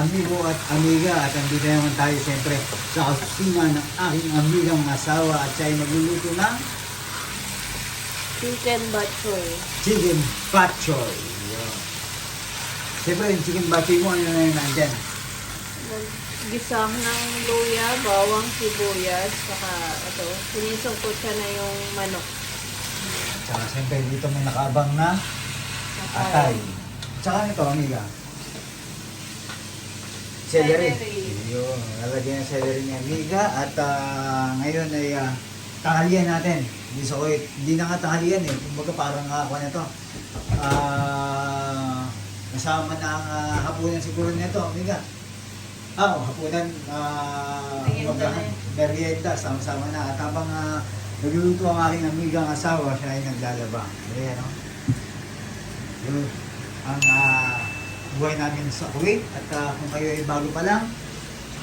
amigo at amiga at andito naman tayo siyempre sa kusina ng aking amigang asawa at siya ay nagluluto ng Chicken bok choy. chicken bok choy. Yun. Siyempre yung chicken bok choy mo, ano na yun nandyan? Gisa ng luya, bawang, sibuyas, saka ito, sinisungkot siya na yung manok. Tsaka siyempre dito may nakaabang na atay. Tsaka ito amiga. Celery. Yun, lalagyan ng celery ni amiga at ngayon ay tanghalian natin. Hindi sa Kuwait. Hindi na nga tanghalian eh. Kumbaga parang ako na ito. Nasama na ang hapunan siguro nito, amiga. Hapunan. Merienda. Sama-sama na. At habang nagluluto ang aking amigang asawa, siya ay naglalaba. Ayan, no? Yun. Ang buhay namin sa Kuwait. At kung kayo ay bago pa lang,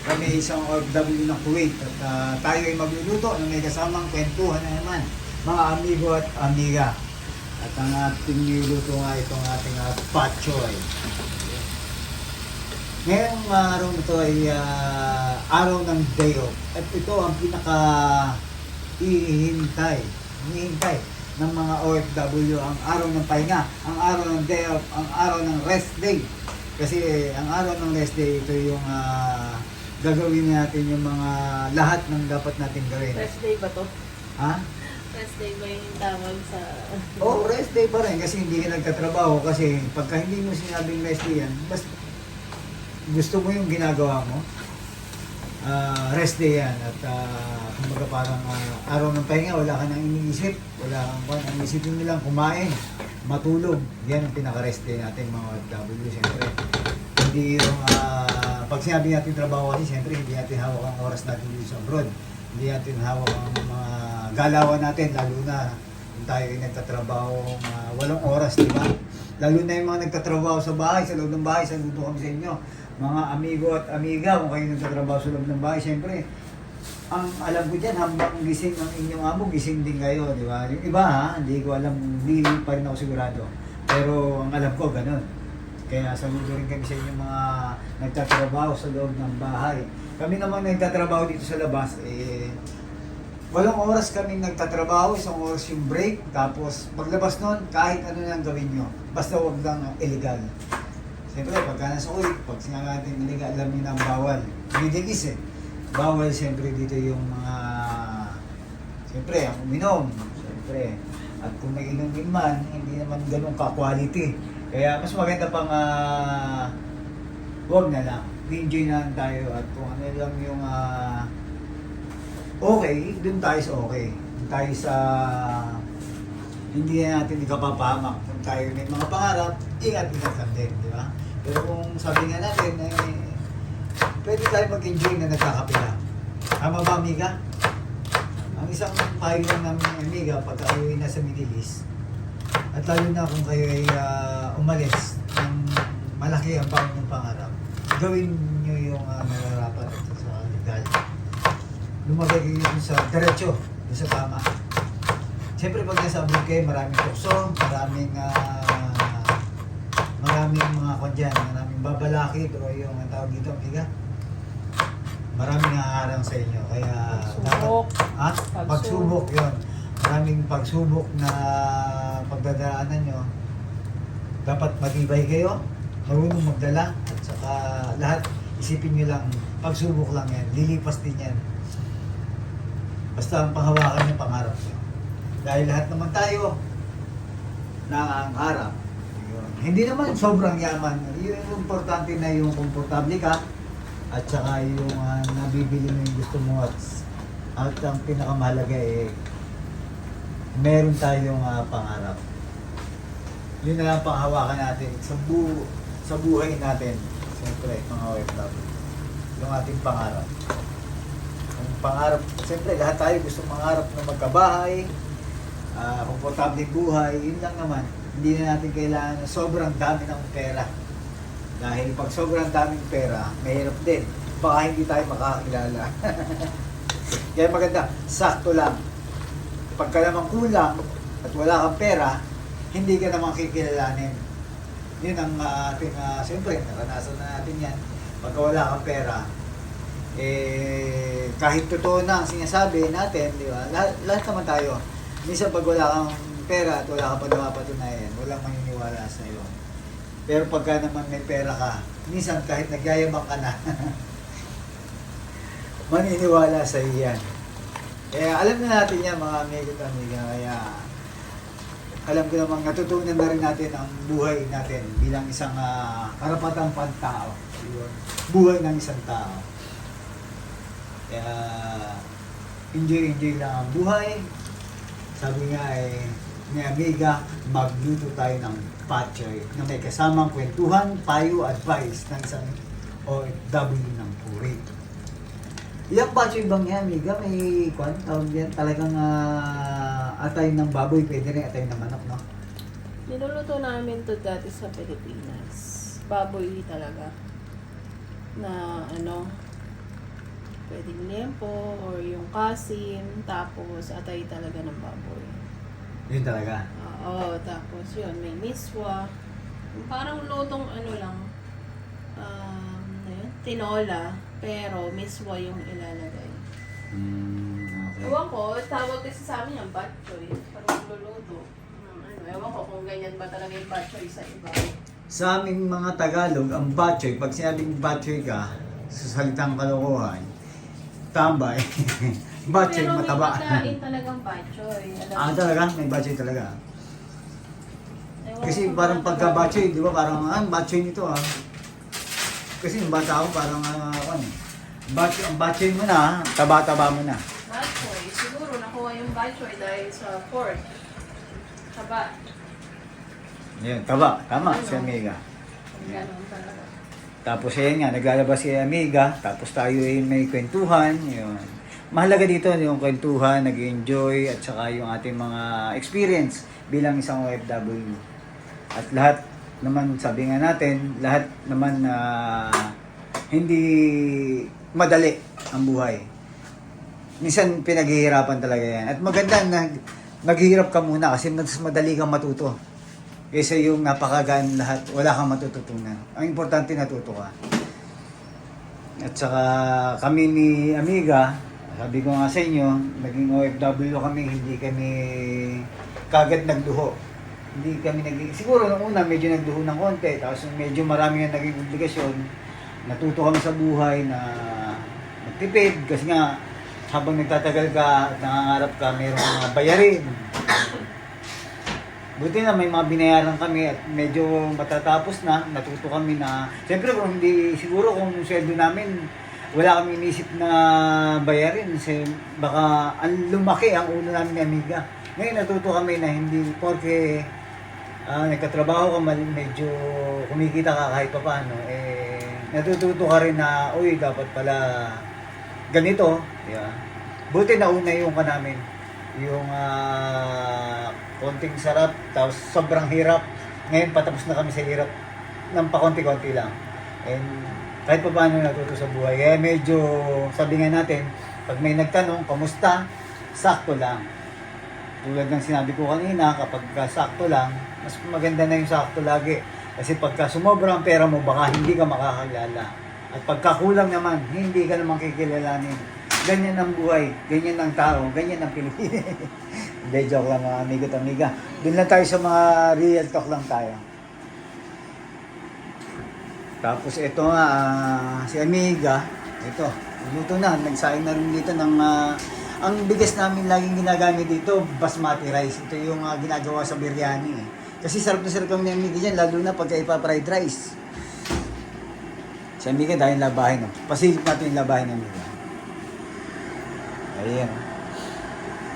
kami isang OFW ng Kuwait at tayo ay magluluto na may kasamang kwentuhan na naman mga amigo at amiga. At ang ating niluluto nga itong ating bok choy. Ngayong araw na ito ay araw ng day off. At ito ang pinaka ihintay ng mga OFW, ang araw ng pahinga, ang araw ng day off, ang araw ng rest day. Kasi ang araw ng rest day, ito yung gagawin natin yung mga lahat ng dapat natin gawin. Rest day ba to? Ha? Rest day ba yung tawag sa... Rest day pa rin kasi hindi ka nagtatrabaho kasi pagka hindi mo sinabing rest day yan, basta gusto mo yung ginagawa mo, rest day yan. At kumbaga parang araw ng pahinga, wala ka nang iniisip, wala kang ang isipin mo lang kumain, matulog. Yan ang pinaka-rest day natin mga OFW, siyempre. Hindi yung pag sinabi natin trabaho kasi siyempre hindi natin hawak ang oras natin dito sa abroad. Hindi natin hawak ang mga galawan natin, lalo na kung tayo ay nagtatrabaho 8 oras, di ba? Lalo na yung mga nagtatrabaho sa bahay, sa loob ng bahay, saludo kami sa inyo. Mga amigo at amiga, kung kayo nagtatrabaho sa loob ng bahay, siyempre, ang alam ko dyan, hambang gising ang inyong amo, gising din kayo, di ba? Yung iba hindi ko alam, hindi pa rin ako sigurado. Pero ang alam ko, ganun. Kaya saludo rin kami sa inyo mga nagtatrabaho sa loob ng bahay. Kami naman nagtatrabaho dito sa labas, 8 oras kami nagtatrabaho, 1 oras yung break, tapos paglabas nun, kahit ano lang gawin nyo, basta huwag lang illegal. Siyempre, pagka nasa Kuwait, pag sinabi natin illegal, alam nyo na ang bawal. Middle East bawal siyempre dito yung mga, siyempre, ang uminom, siyempre. At kung may inumin man, hindi naman ganun ka-quality. Kaya mas maganda pang huwag na lang. Enjoy na lang tayo at kung ano lang yung okay, dun tayo sa okay. Dun tayo sa hindi na natin ikapapahamak. Kung tayo may mga pangarap, ingat-ingat lang din, di ba? Pero kung sabi nga natin, pwede tayo mag-enjoy na nagkakapila. Tama ba, amiga? Ang isang payo lang namin, amiga, pag kayo ay nasa Middle East, at lalo na kung kayo ay umalis ng malaki ang baon ng pangarap, gawin nyo yung nararapat sa legal. Lumagay kayo sa diretso, sa tama. Siyempre pag nasa abroad kayo, maraming tukso, maraming mga kondyan, maraming babalakid o yung tawag dito, amiga. Maraming haharang sa inyo, kaya Pagsubok. dapat, pagsubok yun. Maraming pagsubok na pagdadaanan nyo. Dapat matibay kayo, marunong magdala, at saka lahat, isipin nyo lang, pagsubok lang yan, lilipas din yan. Basta ang panghawakan ng pangarap nyo. Dahil lahat naman tayo nangangarap. Hindi naman sobrang yaman. Yung importante na yung komportable ka at saka yung nabibili mo yung gusto mo at ang pinakamahalaga meron tayong pangarap. Yun na lang panghawakan natin sa buhay natin. Siyempre, mga OFW. Yung ating pangarap. Ang pangarap, siyempre, lahat tayo gusto mangarap na magkabahay, komportableng buhay, yun lang naman. Hindi na natin kailangan na sobrang dami ng pera. Dahil pag sobrang daming pera, mahirap din. Baka hindi tayo makakilala. Kaya maganda, sakto lang. Pagka naman kulang at wala kang pera, hindi ka naman kikilalanin. Yun ang ating, siyempre, naranasan na natin yan. Pagka wala kang pera, kahit totoo na ang sinasabi natin, di ba? Lahat naman tayo. Minsan pag wala kang pera at wala ka pa napapatunayan, walang maniniwala sa iyo. Pero pagka naman may pera ka, minsan kahit nagyayabang ka na, maniniwala sa iyo yan. Kaya alam na natin yan mga amigo at amiga. Kaya alam ko namang natutunan na rin natin ang buhay natin bilang isang karapatang pantao. Buhay ng isang tao. Kaya enjoy lang ang buhay. Sabi nga ni amiga, magluto tayo ng patchoy na may kasamang kwentuhan, payo, advice ng isang OFW ng Puri. Yung patchoy bang yan, amiga, may tawag yan, talagang atay ng baboy, pwede rin atay ng manok, no? Niluluto namin to dati sa Pilipinas. Baboy talaga. Na pwedeng lempo or yung kasim, tapos atay talaga ng baboy. Yun talaga. Oo, tapos yun, may miswa. Parang lutong tinola, pero miswa yung ilalagay. Okay. Ewan ko, tawag kasi sa amin yung batchoy. Parang luluto. Ewan ko kung ganyan ba talaga yung batchoy sa iba. Sa aming mga Tagalog, ang batchoy, pag sinabing batchoy ka, sa salitang kalokohan, tambay, batchoy Pero mataba. may pagkain talagang batchoy. Talaga? May batchoy talaga. Ewan Kasi ko parang kung pagka batchoy, di ba parang, batchoy nito Kasi yung bata ako parang, ang batchoy mo na, taba-taba mo na. batchoy. Siguro nakuha yung batchoy dahil sa pork. Taba. Yan, taba. Tama, si Amiga. Ganun talaga. Tapos ayan nga, naglalabas si Amiga, tapos tayo ay may kwentuhan, yun. Mahalaga dito yung kwentuhan, nag-enjoy, at saka yung ating mga experience bilang isang OFW. At lahat naman, sabi nga natin, lahat naman hindi madali ang buhay. Minsan pinaghihirapan talaga yan. At maganda na naghihirap ka muna kasi mas madali kang matuto. Kaysa yung napakagaan lahat, wala kang matututunan. Ang importante natuto ka. At saka kami ni Amiga, sabi ko nga sa inyo, naging OFW kami, hindi kami kagad nagduho. Hindi kami siguro nung una medyo nagduho ng konti, tapos medyo marami na naging obligasyon. Natuto kami sa buhay na magtipid kasi nga habang nagtatagal ka at nangangarap ka, mayroong mga bayarin. Buti na may mga binayaran kami at medyo matatapos na, natuto kami na, siyempre kung hindi, siguro kung sweldo namin, wala kami inisip na bayarin kasi baka ang lumaki ang ulo namin ni Amiga. Ngayon natuto kami na hindi porque nagkatrabaho ka, medyo kumikita ka kahit pa paano, natututo ka rin na, uy, dapat pala ganito. Yeah. Buti nauna yung ka namin. Yung konting sarap, tapos sobrang hirap. Ngayon patapos na kami sa hirap ng pakonti-konti lang. And kahit pa paano natuto sa buhay. Kaya medyo, sabi nga natin, pag may nagtanong, kamusta? Sakto lang. Tulad ng sinabi ko kanina, kapag sakto lang, mas maganda na yung sakto lagi. Kasi pagka sumobra ang pera mo, baka hindi ka makakilala. At pagka kulang naman, hindi ka naman kikilalanin. Ganyan ang buhay, ganyan ang tao, ganyan ang Pilipinas. Hindi, joke lang mga amigo at amiga. Doon lang tayo sa mga real talk lang tayo. Tapos ito nga, si Amiga, ito, luto na, nagsaing na rin dito ng, ang bigas namin laging ginagamit dito, basmati rice. Ito yung ginagawa sa biryani. Kasi sarap na sarap kami ni Amiga dyan, lalo na pagka ipa-fried rice. Si Amiga dahil labahin, pasilip natin yung labahin ng Amiga. Ayan.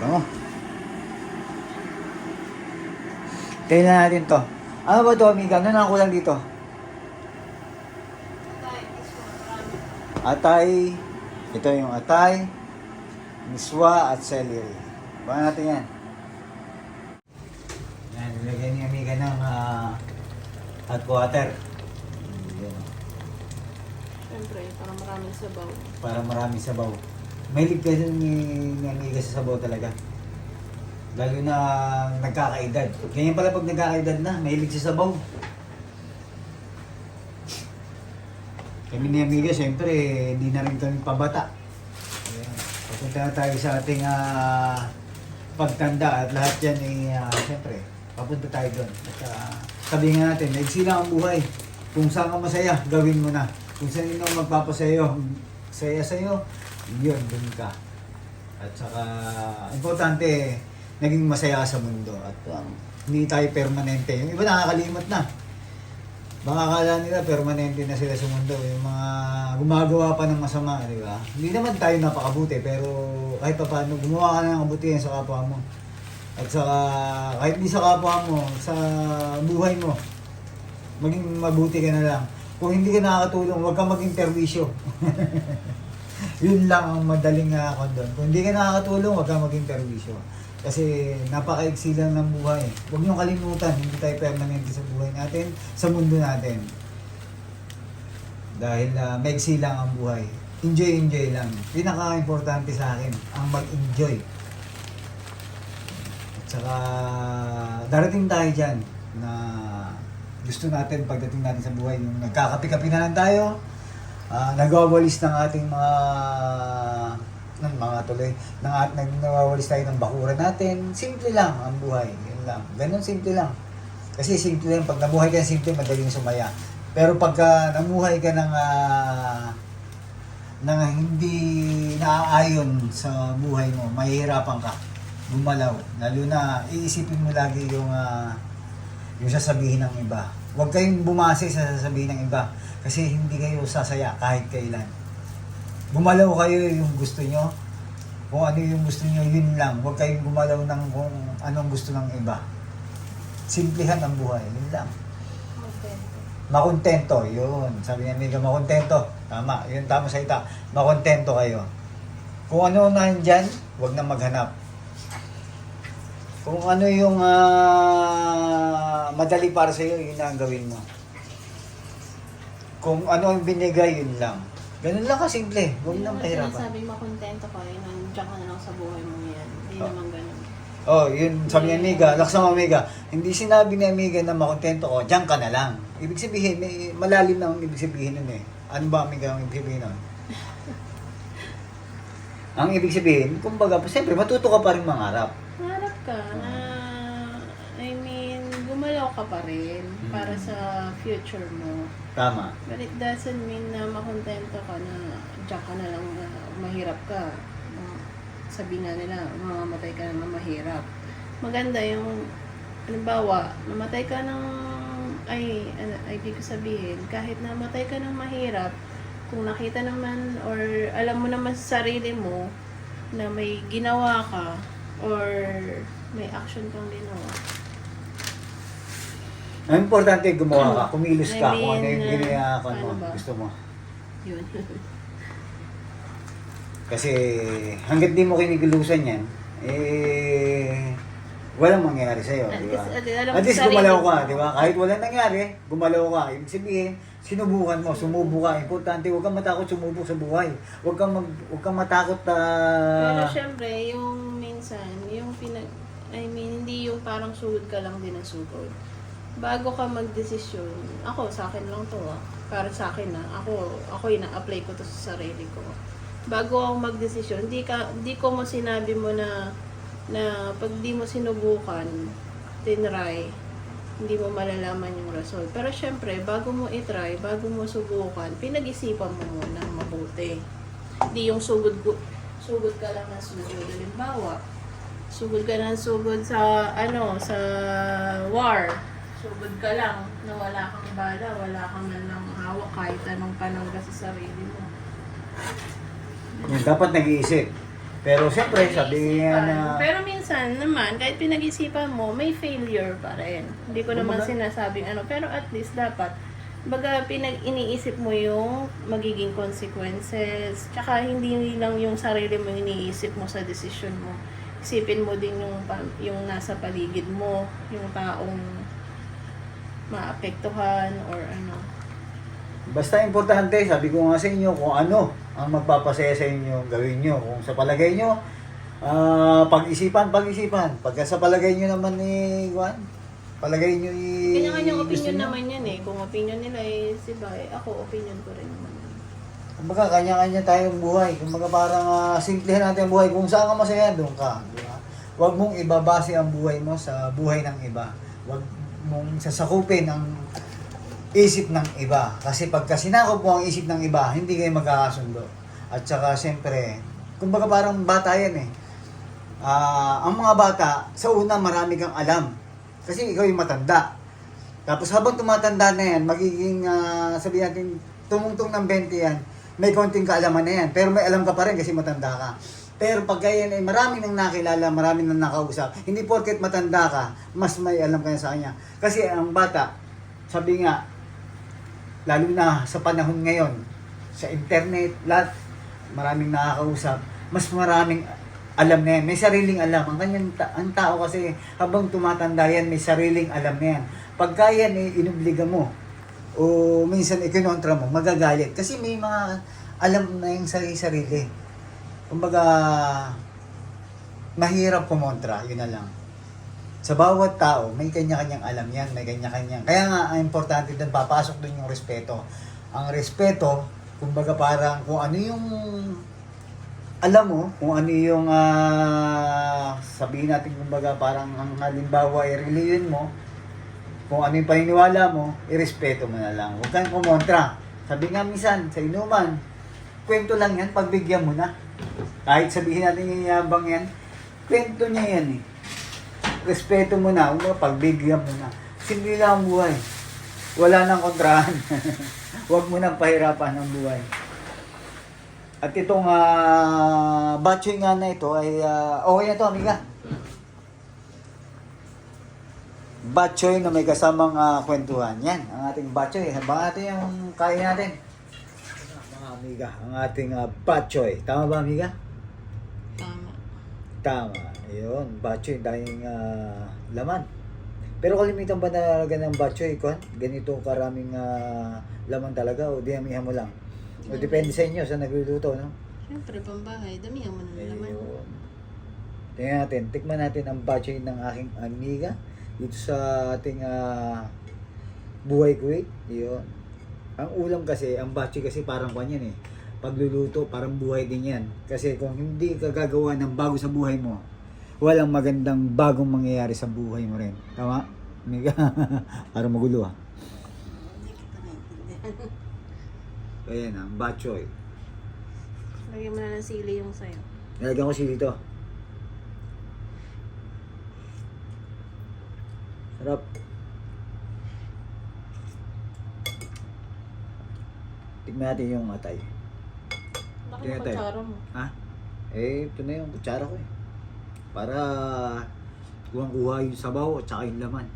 Bango. Tingnan natin to. Ano ba to, Amiga? Ano na kulang dito? Atay. Ito yung atay, miswa at celery. Baka natin yan. Yan, nilagyan ni Amiga ng hot water. Yan. Siyempre, para maraming sabaw. Para maraming sabaw. Mahilig kasi ni Amiga sa sabaw talaga. Lalo na nagkakaedad. Ganyan pala pag nagkakaedad na, mahilig sa sabaw. Kami ni Amiga, siyempre, hindi na rin kami pabata. Ayan. Papunta na tayo sa ating pagtanda at lahat yan siyempre, papunta tayo doon. At sabihin nga natin, maigsi lang ang buhay. Kung saan ka masaya, gawin mo na. Kung saan ino magpapasayo, saya sa'yo, yun, dun ka. At saka, importante, naging masaya ka sa mundo. At hindi tayo permanente. Yung iba nakakalimot na. Baka akala nila permanente na sila sa mundo. Yung mga gumagawa pa ng masama, di ba? Hindi naman tayo napakabuti, pero kahit pa paano, gumawa ka na ng kabutihan sa kapwa mo. At saka, kahit di sa kapwa mo, sa buhay mo, maging mabuti ka na lang. Kung hindi ka nakakatulong, huwag kang maging perwisyo. Yun lang ang madaling kondon. Kung hindi ka nakakatulong, huwag kang maging perwisyo. Kasi napakaigsi lang ng buhay. Huwag niyong kalimutan, hindi tayo permanente sa buhay natin, sa mundo natin. Dahil maigsi lang ang buhay. Enjoy lang. Pinaka-importante sa akin, ang mag-enjoy. At saka, darating tayo dyan na gusto natin pagdating natin sa buhay, yung nagkakapi-kapi na lang tayo, nagwawalis ng ating nagwawalis tayo ng bakuran natin. Simple lang ang buhay, yun lang. Ganun simple lang. Kasi simple lang, pag nabuhay ka ng simple, madaling sumaya. Pero pagka namuhay ka ng hindi naaayon sa buhay mo, mahihirapan ka, gumalaw. Lalo na, iisipin mo lagi yung sasabihin ng iba. Huwag kayong bumase sa sasabihin ng iba kasi hindi kayo sasaya kahit kailan. Gumalaw kayo yung gusto nyo. Kung ano yung gusto nyo, yun lang. Huwag kayong gumalaw ng kung anong gusto ng iba. Simplihan ang buhay. Yun lang. Makontento. Yun. Sabi niya, Amiga, makontento. Tama. Yun, tama sa ita. Makontento kayo. Kung ano nandyan, huwag na maghanap. Kung ano yung madali para sa'yo, yun na ang gawin mo. Kung ano yung binigay, yun lang. Ganun lang kasimple. Huwag nang mahirapan. Sabi makontento ka, nandiyan ka na lang sa buhay mo yan. Hindi naman ganun. Yun sabi ni Amiga, lakas ng Amiga. Hindi sinabi ni Amiga na makontento ko, diyan ka na lang. Ibig sabihin, may malalim na ang ibig sabihin nun eh. Ano ba Amiga ang ibig sabihin nun? Ang ibig sabihin, kumbaga, siyempre matuto ka pa rin mangarap. Harap ka na, gumalaw ka pa rin para sa future mo. Tama. But it doesn't mean na makontento ka na diyan ka na lang mahirap ka. Sabi nga nila, mamamatay ka na mahirap. Maganda yung, halimbawa, namatay ka ng, ibig sabihin, kahit namatay ka ng mahirap, kung nakita naman or alam mo naman sa sarili mo na may ginawa ka or may action kang ginawa. Ang importante gumawa ka, kumilos ka, I mean, kung ano yung ginagawa ano mo, ba? gusto mo. Yun. Kasi hanggat di mo kinikilusan yan, walang mangyayari sa'yo, di ba? At least gumalaw ka, di ba? Kahit walang nangyari, gumalaw ka. Ibig sabihin, sinubukan mo, sumubo ka. Importante, huwag kang matakot sumubok sa buhay. Huwag kang matakot Pero syempre, yung minsan, yung hindi yung parang sugod ka lang din ang sugod. Bago ka magdesisyon, sa akin lang to para sa akin ako ina-apply ko to sa sarili ko. Bago ako magdesisyon, di ko mo sinabi mo na pag di mo sinubukan, tinry, hindi mo malalaman yung result. Pero syempre, bago mo itry, bago mo subukan, pinag-isipan mo muna mabuti. Hindi yung sugod ka lang na sugod. Halimbawa, sugod ka ng sugod sa sa war. Sugod ka lang na wala kang bala, wala kang man lang hawak kahit anong panangga sa sarili mo. dapat nag-iisip. Pero siyempre, sabi nga na... Pero minsan naman, kahit pinag-isipan mo, may failure pa rin. Hindi ko naman sinasabing pero at least dapat, iniisip mo yung magiging consequences. Tsaka hindi lang yung sarili mo iniisip mo sa desisyon mo. Isipin mo din yung nasa paligid mo, yung taong maapektuhan or Basta importante, sabi ko nga sa inyo, kung ano ang magpapasaya sa inyo, gawin nyo. Kung sa palagay nyo, pag-isipan. Pagka sa palagay nyo naman ni Juan, palagay nyo Kanya-kanyang gusto opinion nyo. naman yan eh. Kung opinion nila eh, si Bay, ako opinion ko rin naman. Kumbaga, kanya-kanya tayong buhay. Kumbaga, parang simplihan natin ang buhay. Kung saan ka masaya, doon ka. Di ba? Huwag mong ibabase ang buhay mo sa buhay ng iba. Huwag mong sasakupin ang isip ng iba. Kasi pagka sinakop mo ang isip ng iba, hindi kayo magkakasundo. At saka, siyempre, kumbaga parang bata yan eh. Ang mga bata, sa una marami kang alam. Kasi ikaw yung matanda. Tapos habang tumatanda na yan, magiging, sabihin natin, tumungtong ng 20 yan, may konting kaalaman na yan. Pero may alam ka pa rin kasi matanda ka. Pero pagka yan ay marami nang nakilala, marami nang nakausap, hindi porket matanda ka, mas may alam ka na sa kanya. Kasi ang bata, sabi nga, lalo na sa panahon ngayon, sa internet, lahat, maraming nakakausap, mas maraming alam na yan. May sariling alam. Ang tao kasi, habang tumatanda yan, may sariling alam na yan. Pagka yan, inubliga mo, o minsan ikinontra mo, magagalit. Kasi may mga alam na yung sarili-sarili. Kumbaga, mahirap kumontra, yun na lang. Sa bawat tao, may kanya-kanyang alam yan, may kanya-kanyang. Kaya nga, ang importante doon, papasok doon yung respeto. Ang respeto, kumbaga parang kung ano yung alam mo, kung ano yung sabihin natin, kumbaga parang ang halimbawa, i-religion mo, kung ano yung paniniwala mo, irespeto mo na lang. Huwag kang kumontra. Sabi nga minsan, sa inuman, kwento lang yan, pagbigyan mo na. Kahit sabihin natin yung yabang yan, kwento niya yan eh. Respeto mo na, pagbigyan mo na. Simple lang ang buhay. Wala nang kontrahan. Huwag mo nang pahirapan ang buhay. At itong batchoy nga na ito ay okay na to, amiga. Batchoy na may kasamang kwentuhan. Yan, ang ating batchoy. Habang natin yung kain natin. Mga amiga, ang ating batchoy. Tama ba, amiga? Tama. Tama. Ayun, batchoy, dahil laman. Pero kalimitan ba talaga ng batchoy, ganito karaming laman talaga o diyamihan mo lang? O depende sa inyo sa nagluluto, no? Siyempre, pambahay, damihan mo na naman. Ayun. Tingnan natin, tikman natin ang batchoy ng aking amiga dito sa ating buhay Kuwait. Yun. Ang ulam kasi, ang batchoy kasi parang kanyan eh. Pagluluto, parang buhay din yan. Kasi kung hindi ka gagawa ng bago sa buhay mo, walang magandang bagong mangyayari sa buhay mo rin. Tama? Amiga? Parang magulo ah. Hindi kita naintindihan. Ayan ang batchoy. Lagyan mo na ng sili yung sayo. Nilagyan ko sili dito. Sarap. Tignan natin yung atay. Laki Tingnan ng tayo. kutsara mo. Ha? Ito na yung kutsara ko eh. Para kuha yung sabaw at saka yung laman.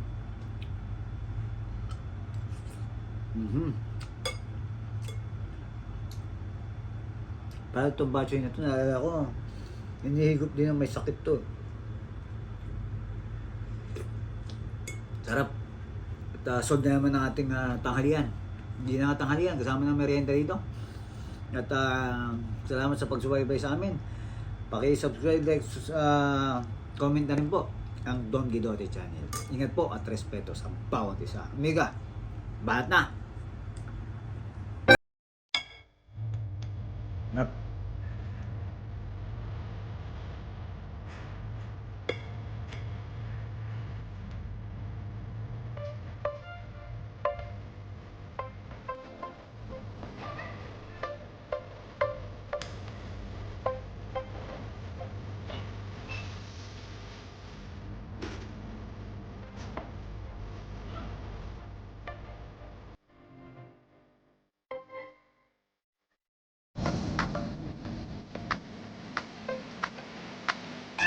Para itong batchoy na ito, naalala ko, hinihigop din ng may sakit to. Sarap. At solve na naman ng ating tanghalian. Hindi na nga tanghalian, kasama ng merienda dito. At salamat sa pagsubaybay sa amin. Paki-subscribe, like, comment na rin po ang Don Guidote channel. Ingat po at respeto sa bawat isa. Amiga, bahat na!